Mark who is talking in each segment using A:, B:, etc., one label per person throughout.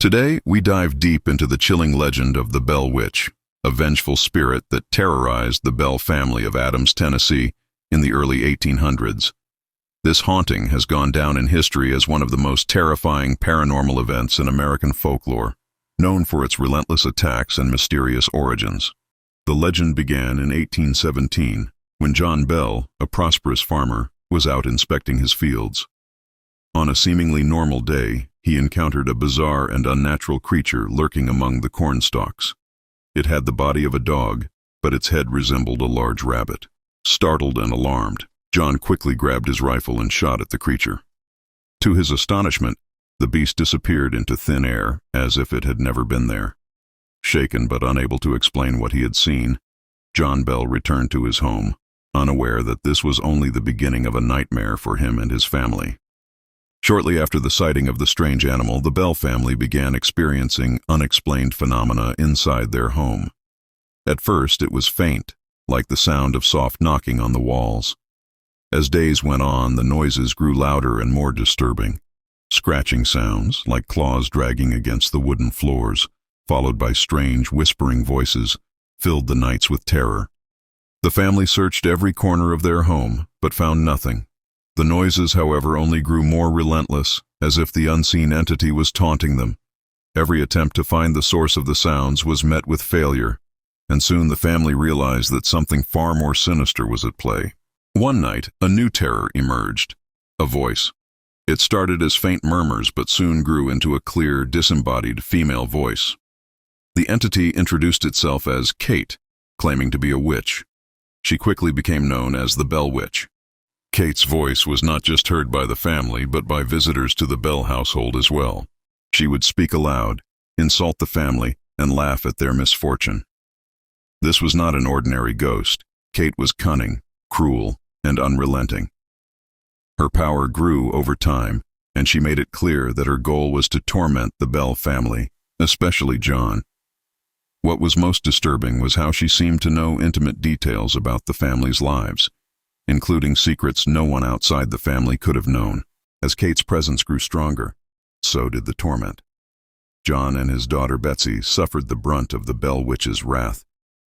A: Today, we dive deep into the chilling legend of the Bell Witch, a vengeful spirit that terrorized the Bell family of Adams, Tennessee, in the early 1800s. This haunting has gone down in history as one of the most terrifying paranormal events in American folklore, known for its relentless attacks and mysterious origins. The legend began in 1817, when John Bell, a prosperous farmer, was out inspecting his fields. On a seemingly normal day, he encountered a bizarre and unnatural creature lurking among the corn stalks. It had the body of a dog, but its head resembled a large rabbit. Startled and alarmed, John quickly grabbed his rifle and shot at the creature. To his astonishment, the beast disappeared into thin air as if it had never been there. Shaken but unable to explain what he had seen, John Bell returned to his home, unaware that this was only the beginning of a nightmare for him and his family. Shortly after the sighting of the strange animal, the Bell family began experiencing unexplained phenomena inside their home. At first, it was faint, like the sound of soft knocking on the walls. As days went on, the noises grew louder and more disturbing. Scratching sounds, like claws dragging against the wooden floors, followed by strange, whispering voices, filled the nights with terror. The family searched every corner of their home, but found nothing. The noises, however, only grew more relentless, as if the unseen entity was taunting them. Every attempt to find the source of the sounds was met with failure, and soon the family realized that something far more sinister was at play. One night, a new terror emerged, a voice. It started as faint murmurs, but soon grew into a clear, disembodied female voice. The entity introduced itself as Kate, claiming to be a witch. She quickly became known as the Bell Witch. Kate's voice was not just heard by the family, but by visitors to the Bell household as well. She would speak aloud, insult the family, and laugh at their misfortune. This was not an ordinary ghost. Kate was cunning, cruel, and unrelenting. Her power grew over time, and she made it clear that her goal was to torment the Bell family, especially John. What was most disturbing was how she seemed to know intimate details about the family's lives, including secrets no one outside the family could have known. As Kate's presence grew stronger, so did the torment. John and his daughter Betsy suffered the brunt of the Bell Witch's wrath.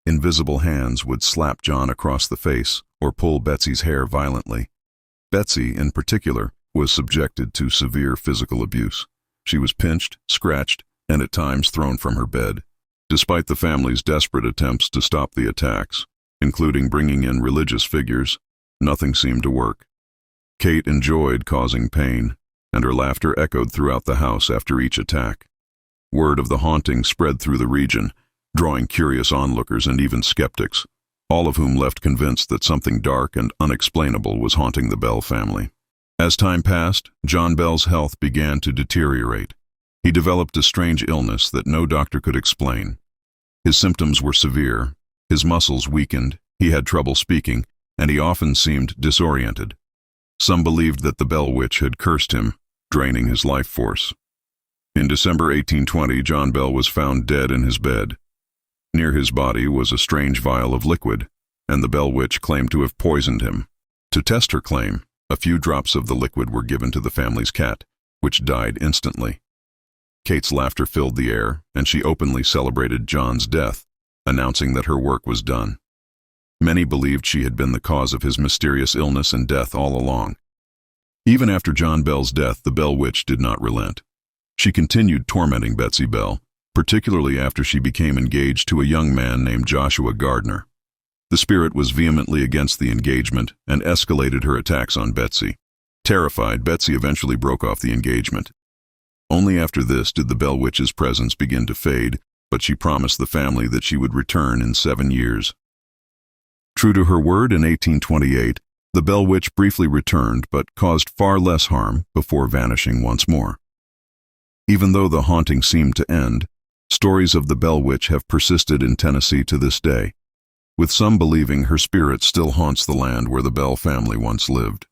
A: Invisible hands would slap John across the face or pull Betsy's hair violently. Betsy, in particular, was subjected to severe physical abuse. She was pinched, scratched, and at times thrown from her bed. Despite the family's desperate attempts to stop the attacks, including bringing in religious figures, nothing seemed to work. Kate enjoyed causing pain, and her laughter echoed throughout the house after each attack. Word of the haunting spread through the region, drawing curious onlookers and even skeptics, all of whom left convinced that something dark and unexplainable was haunting the Bell family. As time passed, John Bell's health began to deteriorate. He developed a strange illness that no doctor could explain. His symptoms were severe, his muscles weakened, he had trouble speaking, and he often seemed disoriented. Some believed that the Bell Witch had cursed him, draining his life force. In December 1820, John Bell was found dead in his bed. Near his body was a strange vial of liquid, and the Bell Witch claimed to have poisoned him. To test her claim, a few drops of the liquid were given to the family's cat, which died instantly. Kate's laughter filled the air, and she openly celebrated John's death, announcing that her work was done. Many believed she had been the cause of his mysterious illness and death all along. Even after John Bell's death, the Bell Witch did not relent. She continued tormenting Betsy Bell, particularly after she became engaged to a young man named Joshua Gardner. The spirit was vehemently against the engagement and escalated her attacks on Betsy. Terrified, Betsy eventually broke off the engagement. Only after this did the Bell Witch's presence begin to fade, but she promised the family that she would return in 7 years. True to her word, in 1828, the Bell Witch briefly returned but caused far less harm before vanishing once more. Even though the haunting seemed to end, stories of the Bell Witch have persisted in Tennessee to this day, with some believing her spirit still haunts the land where the Bell family once lived.